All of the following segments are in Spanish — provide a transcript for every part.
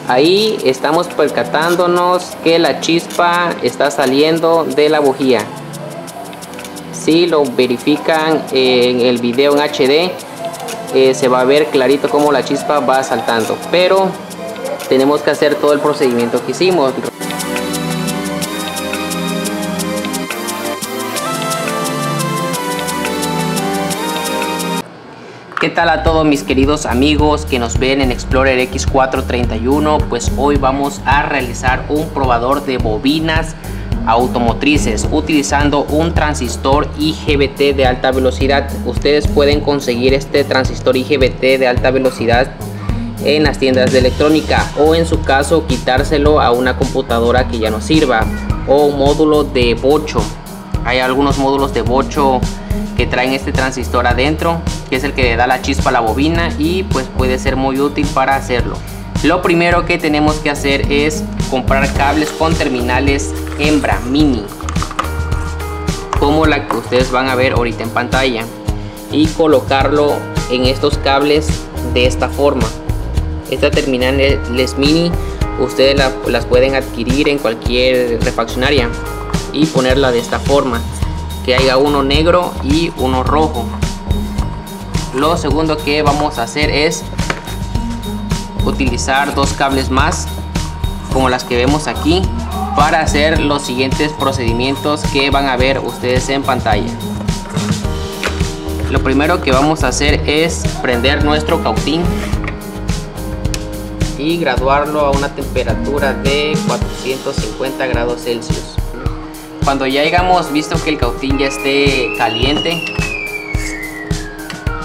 Ahí estamos percatándonos que la chispa está saliendo de la bujía. Si lo verifican en el video en HD, se va a ver clarito cómo la chispa va saltando, pero tenemos que hacer todo el procedimiento que hicimos. ¿Qué tal a todos mis queridos amigos que nos ven en Explorer X431? Pues hoy vamos a realizar un probador de bobinas automotrices utilizando un transistor IGBT de alta velocidad. Ustedes pueden conseguir este transistor IGBT de alta velocidad en las tiendas de electrónica, o en su caso quitárselo a una computadora que ya no sirva, o un módulo de bocho. Hay algunos módulos de bocho que traen este transistor adentro, que es el que le da la chispa a la bobina, y pues puede ser muy útil para hacerlo. Lo primero que tenemos que hacer es comprar cables con terminales hembra mini, como la que ustedes van a ver ahorita en pantalla, y colocarlo en estos cables de esta forma. Estas terminales mini ustedes las pueden adquirir en cualquier refaccionaria y ponerla de esta forma, que haya uno negro y uno rojo. Lo segundo que vamos a hacer es utilizar dos cables más, como las que vemos aquí, para hacer los siguientes procedimientos que van a ver ustedes en pantalla. Lo primero que vamos a hacer es prender nuestro cautín y graduarlo a una temperatura de 450 grados Celsius. Cuando ya hayamos visto que el cautín ya esté caliente,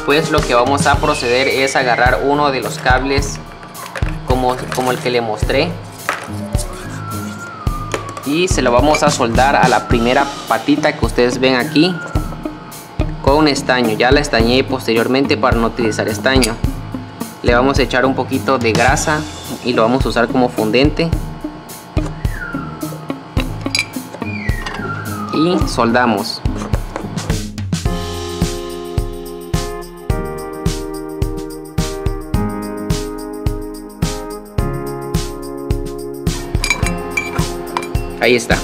pues lo que vamos a proceder es agarrar uno de los cables como el que le mostré, y se lo vamos a soldar a la primera patita que ustedes ven aquí con estaño. Ya la estañé posteriormente para no utilizar estaño. Le vamos a echar un poquito de grasa y lo vamos a usar como fundente y soldamos. Ahí está.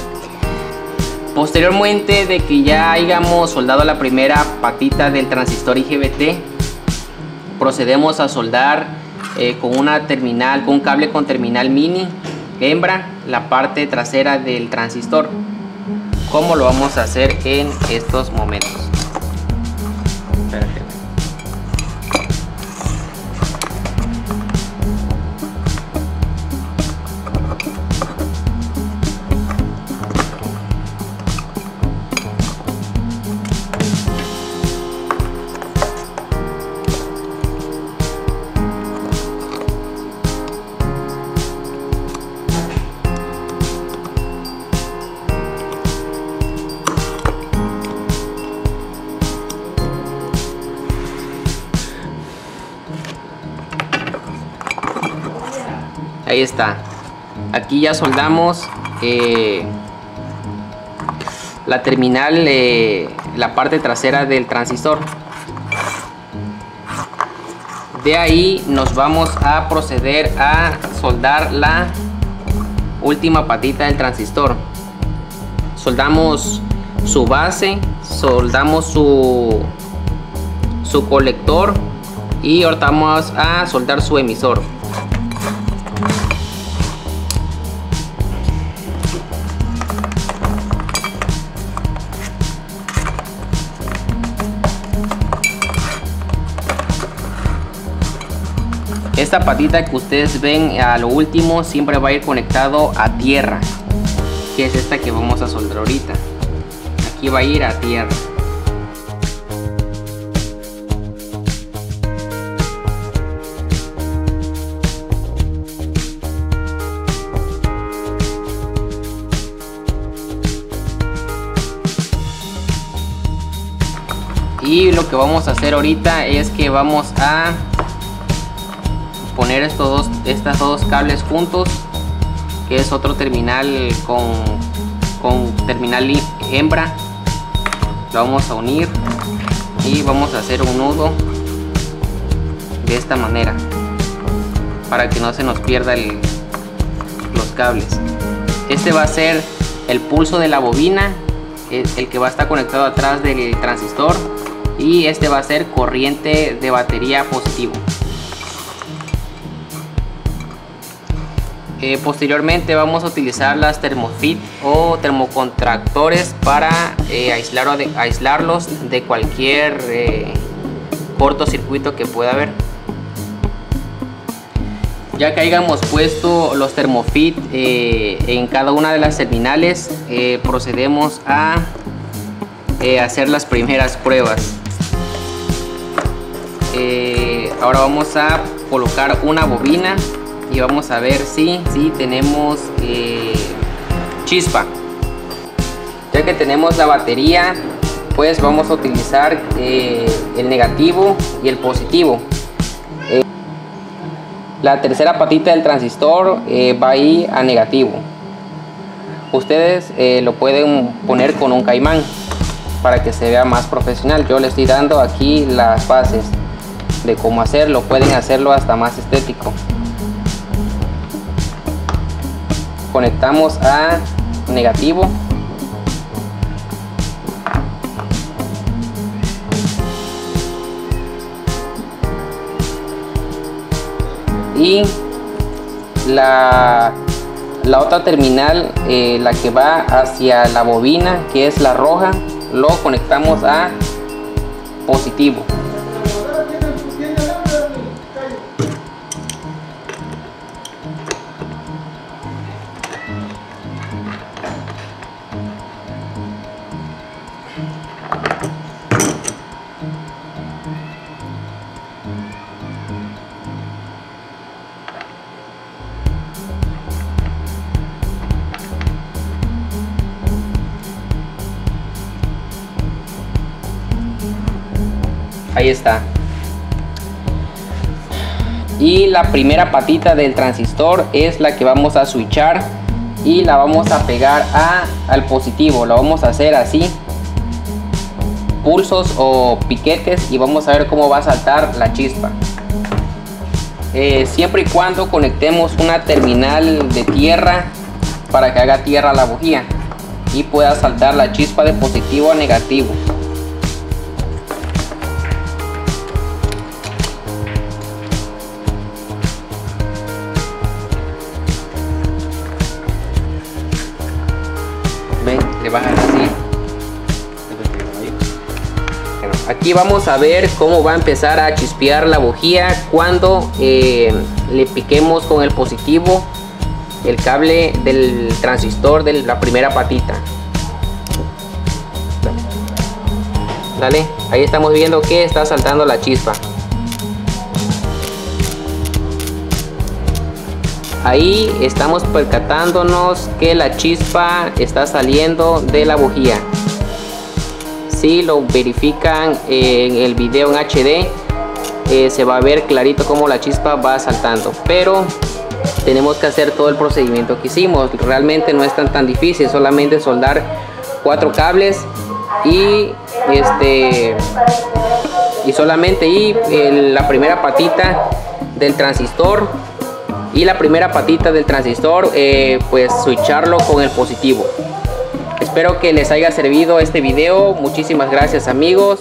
Posteriormente de que ya hayamos soldado la primera patita del transistor IGBT, procedemos a soldar con un cable con terminal mini hembra la parte trasera del transistor, como lo vamos a hacer en estos momentos. Espérate. Ahí está. Aquí ya soldamos la terminal, la parte trasera del transistor. De ahí nos vamos a proceder a soldar la última patita del transistor. Soldamos su base, soldamos su colector, y ahorita vamos a soldar su emisor. Esta patita que ustedes ven a lo último siempre va a ir conectado a tierra, que es esta que vamos a soldar ahorita. Aquí va a ir a tierra. Y lo que vamos a hacer ahorita es que vamos a poner estos dos cables juntos, que es otro terminal con terminal hembra. Lo vamos a unir y vamos a hacer un nudo de esta manera para que no se nos pierda los cables. Este va a ser el pulso de la bobina, el que va a estar conectado atrás del transistor, y este va a ser corriente de batería positivo. Posteriormente vamos a utilizar las termofit o termocontractores para aislarlos de cualquier cortocircuito que pueda haber. Ya que hayamos puesto los termofit en cada una de las terminales, procedemos a hacer las primeras pruebas. Ahora vamos a colocar una bobina y vamos a ver si tenemos chispa. Ya que tenemos la batería, pues vamos a utilizar el negativo y el positivo. La tercera patita del transistor va a ir a negativo. Ustedes lo pueden poner con un caimán para que se vea más profesional. Yo le estoy dando aquí las bases de cómo hacerlo. Pueden hacerlo hasta más estético. Conectamos a negativo. Y la otra terminal, la que va hacia la bobina, que es la roja, lo conectamos a positivo. Ahí está. Y la primera patita del transistor es la que vamos a switchar y la vamos a pegar al positivo. Lo vamos a hacer así, pulsos o piquetes, y vamos a ver cómo va a saltar la chispa. Siempre y cuando conectemos una terminal de tierra para que haga tierra la bujía y pueda saltar la chispa de positivo a negativo. Le bajan así. Bueno, aquí vamos a ver cómo va a empezar a chispear la bujía cuando le piquemos con el positivo el cable del transistor de la primera patita. Dale, ahí estamos viendo que está saltando la chispa. Ahí estamos percatándonos que la chispa está saliendo de la bujía. Si lo verifican en el video en HD, se va a ver clarito cómo la chispa va saltando. Pero tenemos que hacer todo el procedimiento que hicimos. Realmente no es tan difícil, solamente soldar 4 cables y la primera patita del transistor. Y la primera patita del transistor, pues switcharlo con el positivo. Espero que les haya servido este video. Muchísimas gracias, amigos.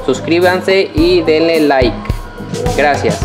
Suscríbanse y denle like. Gracias.